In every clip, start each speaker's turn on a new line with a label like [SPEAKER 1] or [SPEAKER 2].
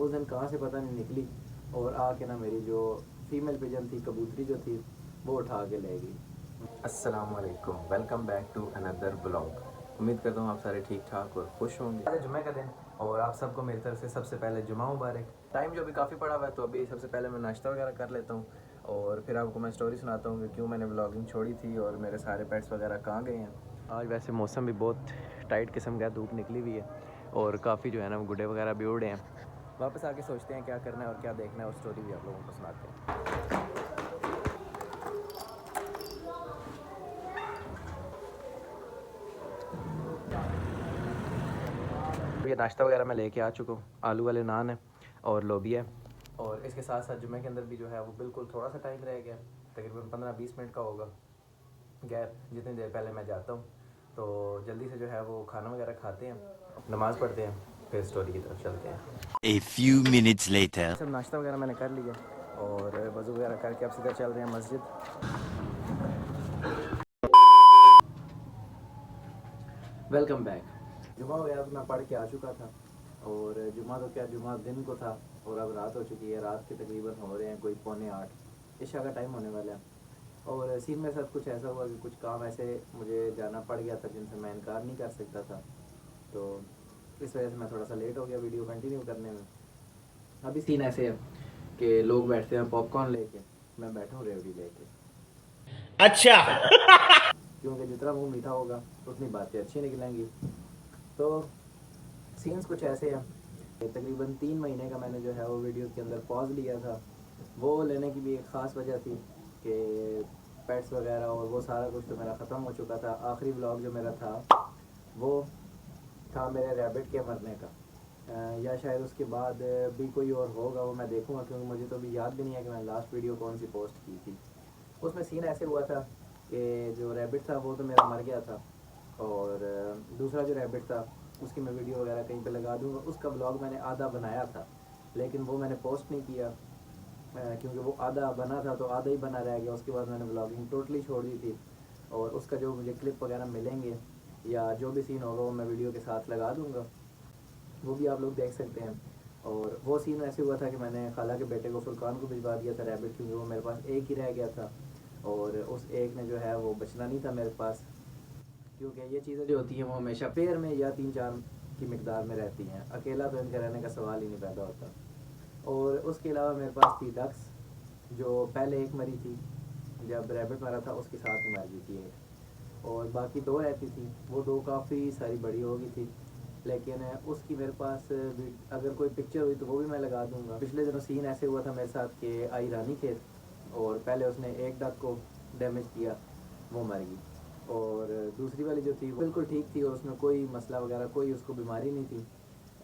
[SPEAKER 1] उस दिन कहाँ से पता नहीं निकली और आके ना मेरी जो फीमेल पिजन थी, कबूतरी जो थी, वो उठा के ले गई। अस्सलाम वालेकुम, welcome back to another blog. उम्मीद करता हूँ आप सारे ठीक ठाक और खुश होंगे। आज जुमे का दिन और आप सबको मेरी तरफ से सबसे पहले जुमा मुबारक। टाइम जो अभी काफ़ी पड़ा हुआ है तो अभी सबसे पहले मैं नाश्ता वगैरह कर लेता हूँ और फिर आपको मैं स्टोरी सुनाता हूँ कि क्यों मैंने ब्लॉगिंग छोड़ी थी और मेरे सारे पेट्स वगैरह कहाँ गए हैं। आज वैसे मौसम भी बहुत टाइट किस्म का, धूप निकली हुई है और काफ़ी जो है ना वो गुड्डे वगैरह भी उड़े हैं। वापस आके सोचते हैं क्या करना है और क्या देखना है और स्टोरी भी आप लोगों को सुनाते हैं। ये नाश्ता वगैरह मैं लेके आ चुका हूँ। आलू वाले नान है और लोबिया है और इसके साथ साथ जुम्मे के अंदर भी जो है वो बिल्कुल थोड़ा सा टाइम रह गया, तकरीबन 15-20 मिनट का होगा गैप, जितनी देर पहले मैं जाता हूँ। तो जल्दी से जो है वो खाना वगैरह खाते हैं, नमाज़ पढ़ते हैं, फिर स्टोरी की तरफ चलते हैं।
[SPEAKER 2] A few minutes later.
[SPEAKER 1] सब नाश्ता वगैरह मैंने कर लिया और वज़ू वगैरह करके अब सीधा चल रहे हैं मस्जिद। Welcome back. जुमा वगैरह तो मैं पढ़ के आ चुका था और जुमा तो क्या, जुमा दिन को था और अब रात हो चुकी है। रात के तकरीबन हो रहे हैं कोई 7:45, इशा का टाइम होने वाला है। और सीन मेरे साथ कुछ ऐसा हुआ कि कुछ काम ऐसे मुझे जाना पड़ गया था जिनसे मैं इनकार नहीं कर सकता था, तो इस वजह से मैं थोड़ा सा लेट हो गया वीडियो कंटिन्यू करने में। अभी सीन ऐसे है कि लोग बैठते हैं पॉपकॉर्न लेके, मैं बैठा हूँ रेवड़ी लेके।
[SPEAKER 2] अच्छा।
[SPEAKER 1] क्योंकि जितना मुंह मीठा होगा उतनी बातें अच्छी निकलेंगी। तो सीन्स कुछ ऐसे हैं। तकरीबन 3 महीने का मैंने जो है वो वीडियो के अंदर पॉज लिया था। वो लेने की भी एक ख़ास वजह थी कि पेट्स वगैरह और वो सारा कुछ तो मेरा ख़त्म हो चुका था। आखिरी व्लॉग जो मेरा था वो था मेरे रैबिट के मरने का, या शायद उसके बाद भी कोई और होगा, वो मैं देखूँगा क्योंकि मुझे तो अभी याद भी नहीं है कि मैंने लास्ट वीडियो कौन सी पोस्ट की थी। उसमें सीन ऐसे हुआ था कि जो रैबिट था वो तो मेरा मर गया था और दूसरा जो रैबिट था उसकी मैं वीडियो वगैरह कहीं पे लगा दूँगा। उसका ब्लॉग मैंने आधा बनाया था लेकिन वो मैंने पोस्ट नहीं किया, क्योंकि वो आधा बना था तो आधा ही बना रह गया। उसके बाद मैंने ब्लॉगिंग टोटली छोड़ दी थी और उसका जो मुझे क्लिप वगैरह मिलेंगे या जो भी सीन होगा वो मैं वीडियो के साथ लगा दूँगा, वो भी आप लोग देख सकते हैं। और वो सीन ऐसे हुआ था कि मैंने खाला के बेटे को फुरकान को भिजवा दिया था रैबिट, क्योंकि वो मेरे पास एक ही रह गया था और उस एक ने जो है वो बचना नहीं था मेरे पास, क्योंकि ये चीज़ें जो होती हैं वो हमेशा पेयर में या 3-4 की मिकदार में रहती हैं, अकेला तो इनके रहने का सवाल ही नहीं पैदा होता। और उसके अलावा मेरे पास थी डक्स, जो पहले एक मरी थी, जब रैबिट मरा था उसके साथ ही मर गई थी एक, और बाकी 2 रहती थी। वो 2 काफ़ी सारी बड़ी हो गई थी, लेकिन उसकी मेरे पास अगर कोई पिक्चर हुई तो वो भी मैं लगा दूंगा। पिछले दिनों सीन ऐसे हुआ था मेरे साथ कि आई रानी खेत और पहले उसने एक डक को डैमेज किया, वो मर गई, और दूसरी वाली जो थी वो बिल्कुल ठीक थी और उसमें कोई मसला वगैरह, कोई उसको बीमारी नहीं थी।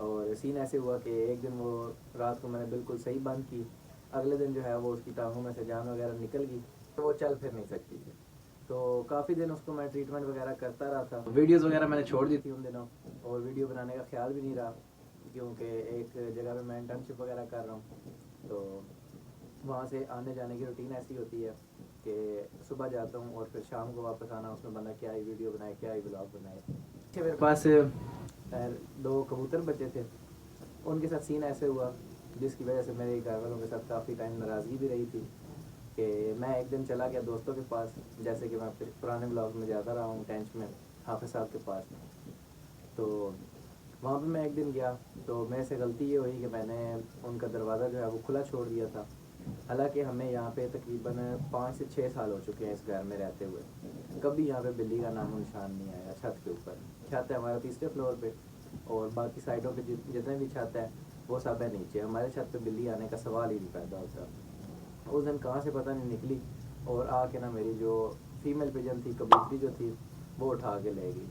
[SPEAKER 1] और सीन ऐसे हुआ कि एक दिन वो रात को मैंने बिल्कुल सही बंद की, अगले दिन जो है वो उसकी टांगों में से जान वगैरह निकल गई तो वो चल फिर नहीं सकती थी। तो काफ़ी दिन उसको मैं ट्रीटमेंट वगैरह करता रहा था। वीडियोस वगैरह मैंने छोड़ दी थी उन दिनों और वीडियो बनाने का ख्याल भी नहीं रहा, क्योंकि एक जगह पे मैं इंटर्नशिप वगैरह कर रहा हूँ तो वहाँ से आने जाने की रूटीन ऐसी होती है कि सुबह जाता हूँ और फिर शाम को वापस आना, उसमें बंदा क्या ही वीडियो बनाए क्या ही ब्लॉग बनाए। मेरे पास 2 कबूतर बचे थे, उनके साथ सीन ऐसे हुआ जिसकी वजह से मेरे घर वालों के साथ काफ़ी टाइम नाराज़गी भी रही थी कि मैं एक दिन चला गया दोस्तों के पास, जैसे कि मैं पुराने ब्लॉग में जाता रहा हूँ टेंच में हाफिज़ साहब के पास। तो वहाँ पे मैं एक दिन गया तो मेरे से गलती ये हुई कि मैंने उनका दरवाज़ा जो है वो खुला छोड़ दिया था। हालांकि हमें यहाँ पे तकरीबन 5 से 6 साल हो चुके हैं इस घर में रहते हुए, कभी यहाँ पे बिल्ली का नामो निशान नहीं आया। छत के ऊपर छत है हमारा 3रे फ्लोर पे और बाकी साइडों पे जितने भी छत है वो सब है नीचे। हमारे छत पे बिल्ली आने का सवाल ही नहीं पैदा होता। उस दिन कहाँ से पता नहीं निकली और आके ना मेरी जो फीमेल पिजन थी, कबूतरी जो थी, वो उठा के ले गई।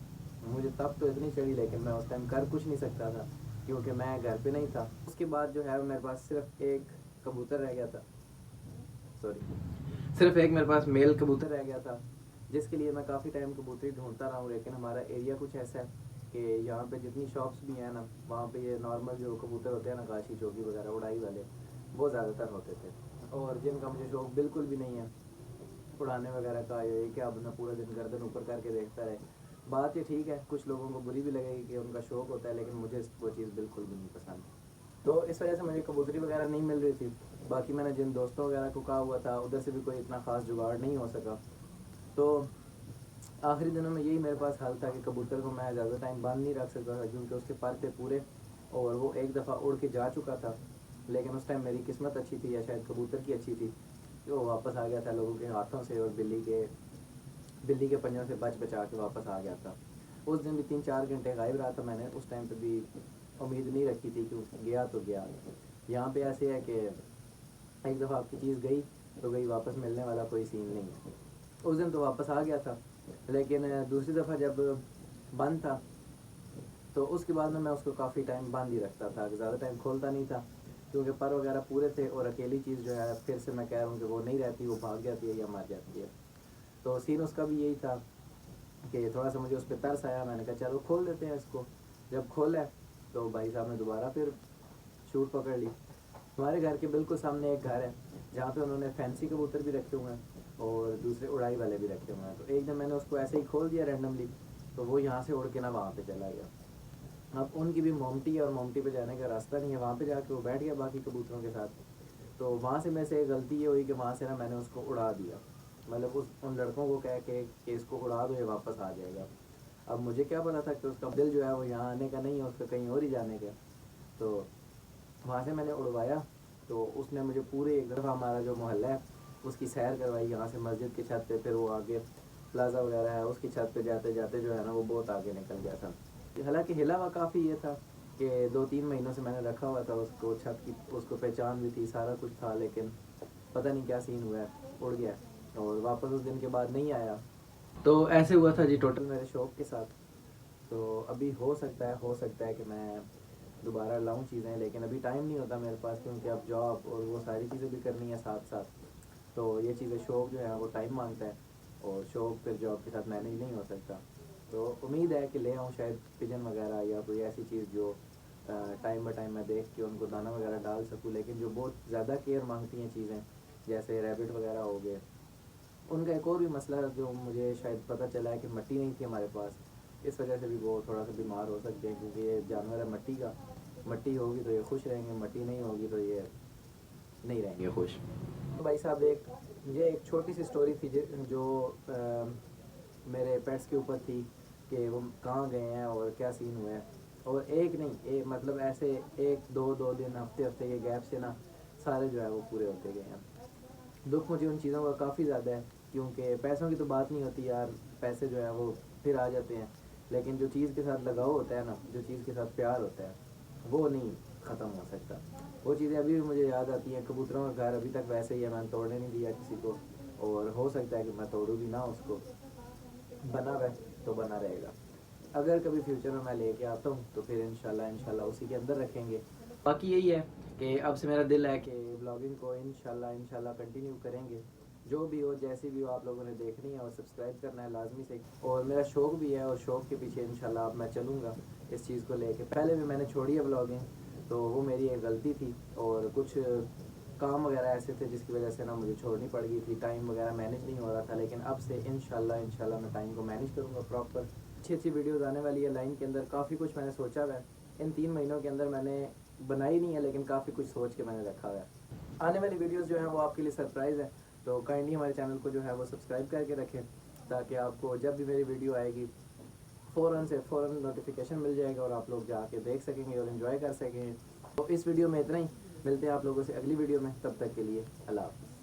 [SPEAKER 1] मुझे तब तो इतनी चढ़ी लेकिन मैं उस टाइम कर कुछ नहीं सकता था क्योंकि मैं घर पे नहीं था। उसके बाद जो है मेरे पास सिर्फ एक कबूतर रह गया था, सॉरी सिर्फ एक मेरे पास मेल कबूतर रह गया था, जिसके लिए मैं काफ़ी टाइम कबूतरी ढूंढता रहा हूँ। लेकिन हमारा एरिया कुछ ऐसा है कि यहाँ पे जितनी शॉप्स भी हैं ना, वहाँ पे ये नॉर्मल जो कबूतर होते हैं ना, काशी चौकी वगैरह उड़ाई वाले, वो ज़्यादातर होते थे और जिनका मुझे शौक बिल्कुल भी नहीं है उड़ाने वगैरह का। ये क्या अपना पूरा दिन गर्दन ऊपर करके देखता रहे। बात ये ठीक है, कुछ लोगों को बुरी भी लगेगी कि उनका शौक होता है, लेकिन मुझे वो चीज़ बिल्कुल भी नहीं पसंद। तो इस वजह से मुझे कबूतरी वगैरह नहीं मिल रही थी। बाकी मैंने जिन दोस्तों वगैरह को कहा हुआ था उधर से भी कोई इतना ख़ास जुगाड़ नहीं हो सका। तो आखिरी दिनों में यही मेरे पास हल था कि कबूतर को मैं ज़्यादा टाइम बांध नहीं रख सकता था, क्योंकि उसके पर थे पूरे और वो एक दफ़ा उड़ के जा चुका था। लेकिन उस टाइम मेरी किस्मत अच्छी थी या शायद कबूतर की अच्छी थी कि वो वापस आ गया था लोगों के हाथों से और बिल्ली के पंजों से बच बचा के वापस आ गया था। उस दिन भी 3-4 घंटे गायब रहा था। मैंने उस टाइम पे भी उम्मीद नहीं रखी थी कि गया तो गया। यहाँ पे ऐसे है कि एक दफ़ा आपकी चीज़ गई तो गई, वापस मिलने वाला कोई सीन नहीं है। उस दिन तो वापस आ गया था, लेकिन दूसरी दफ़ा जब बंद था तो उसके बाद में मैं उसको काफ़ी टाइम बंद ही रखता था, ज़्यादा टाइम खोलता नहीं था, क्योंकि पर वगैरह पूरे थे और अकेली चीज़ जो है फिर से मैं कह रहा हूँ कि वो नहीं रहती, वो भाग जाती है या मर जाती है। तो सीन उसका भी यही था कि थोड़ा सा मुझे उस पर तरस आया। मैंने कहा चलो खोल देते हैं इसको। जब खोला तो भाई साहब ने दोबारा फिर शूट पकड़ ली। हमारे घर के बिल्कुल सामने एक घर है जहाँ पे उन्होंने फैंसी कबूतर भी रखे हुए हैं और दूसरे उड़ाई वाले भी रखे हुए हैं। तो एक दिन मैंने उसको ऐसे ही खोल दिया रैंडमली, तो वो यहाँ से उड़ के ना वहाँ पे चला गया। अब उनकी भी मोमटी है और मोमटी पे जाने का रास्ता नहीं है, वहाँ पे जाके वो बैठ गया बाकी कबूतरों के साथ। तो वहाँ से मेरे से गलती ये हुई कि वहाँ से ना मैंने उसको उड़ा दिया, मतलब उस उन लड़कों को कह के कि इसको उड़ा दो, ये वापस आ जाएगा। अब मुझे क्या पता था कि उसका दिल जो है वो यहाँ आने का नहीं है, उसका कहीं और ही जाने का। तो वहाँ से मैंने उड़वाया तो उसने मुझे पूरे एक दफ़ा हमारा जो मोहल्ला है उसकी सैर करवाई, यहाँ से मस्जिद की छत पे, फिर वो आगे प्लाजा वगैरह है उसकी छत पे जाते जाते जो है ना वो बहुत आगे निकल गया था। हालांकि हिला हुआ काफ़ी ये था कि 2-3 महीनों से मैंने रखा हुआ था उसको, छत की उसको पहचान भी थी, सारा कुछ था, लेकिन पता नहीं क्या सीन हुआ है, उड़ गया और वापस उस दिन के बाद नहीं आया। तो ऐसे हुआ था जी टोटल मेरे शौक़ के साथ। तो अभी हो सकता है कि मैं दोबारा लाऊं चीज़ें, लेकिन अभी टाइम नहीं होता मेरे पास, क्योंकि अब जॉब और वो सारी चीज़ें भी करनी है साथ साथ। तो ये चीज़ें शौक़ जो है वो टाइम मांगता है और शौक़ फिर जॉब के साथ मैनेज नहीं हो सकता। तो उम्मीद है कि ले आऊँ शायद पिजन वगैरह या कोई ऐसी चीज़ जो टाइम बाय टाइम मैं देख के उनको दाना वगैरह डाल सकूँ। लेकिन जो बहुत ज़्यादा केयर मांगती हैं चीज़ें, जैसे रैबिट वगैरह हो गए, उनका एक और भी मसला जो मुझे शायद पता चला है कि मिट्टी नहीं थी हमारे पास, इस वजह से भी वो थोड़ा सा बीमार हो सकते हैं, क्योंकि ये जानवर है मिट्टी का। मिट्टी होगी तो ये खुश रहेंगे, मिट्टी नहीं होगी तो ये नहीं रहेंगे खुश। तो भाई साहब ये एक छोटी सी स्टोरी थी जो मेरे पेट्स के ऊपर थी कि वो कहाँ गए हैं और क्या सीन हुआ है। और एक नहीं, एक मतलब ऐसे 1-2 दिन हफ्ते हफ्ते के गैप से ना सारे जो है वो पूरे होते गए हैं। दुख मुझे उन चीज़ों का काफ़ी ज़्यादा है, क्योंकि पैसों की तो बात नहीं होती यार, पैसे जो है वो फिर आ जाते हैं, लेकिन जो चीज़ के साथ लगाव होता है ना, जो चीज़ के साथ प्यार होता है, वो नहीं ख़त्म हो सकता। वो चीज़ें अभी भी मुझे याद आती हैं। कबूतरों का घर अभी तक वैसे ही है, मैंने तोड़ने नहीं दिया किसी को, और हो सकता है कि मैं तोड़ूँ भी ना उसको, बना रहे तो बना रहेगा। अगर कभी फ्यूचर में मैं लेके आता हूँ तो फिर इंशाल्लाह उसी के अंदर रखेंगे। बाकी यही है कि अब से मेरा दिल है कि ब्लॉगिंग को इंशाल्लाह कंटिन्यू करेंगे। जो भी हो, जैसी भी हो, आप लोगों ने देखनी है और सब्सक्राइब करना है लाजमी से। और मेरा शौक़ भी है और शौक़ के पीछे इंशाल्लाह अब मैं चलूँगा इस चीज़ को लेके। पहले भी मैंने छोड़ी है ब्लॉगिंग, तो वो मेरी एक गलती थी और कुछ काम वगैरह ऐसे थे जिसकी वजह से ना मुझे छोड़नी पड़ गई थी, टाइम वगैरह मैनेज नहीं हो रहा था। लेकिन अब से इंशाल्लाह मैं टाइम को मैनेज करूँगा प्रॉपर। अच्छी वीडियोज़ आने वाली है लाइन के अंदर, काफ़ी कुछ मैंने सोचा हुआ है। इन 3 महीनों के अंदर मैंने बनाई नहीं है, लेकिन काफ़ी कुछ सोच के मैंने रखा हुआ है। आने वाली वीडियोज़ जो हैं वो आपके लिए सरप्राइज़ है, तो काइंडली हमारे चैनल को जो है वो सब्सक्राइब करके रखें, ताकि आपको जब भी मेरी वीडियो आएगी फ़ौरन नोटिफिकेशन मिल जाएगा और आप लोग जाके देख सकेंगे और इन्जॉय कर सकेंगे। तो इस वीडियो में इतना ही, मिलते हैं आप लोगों से अगली वीडियो में, तब तक के लिए अल्लाह हाफ़िज़।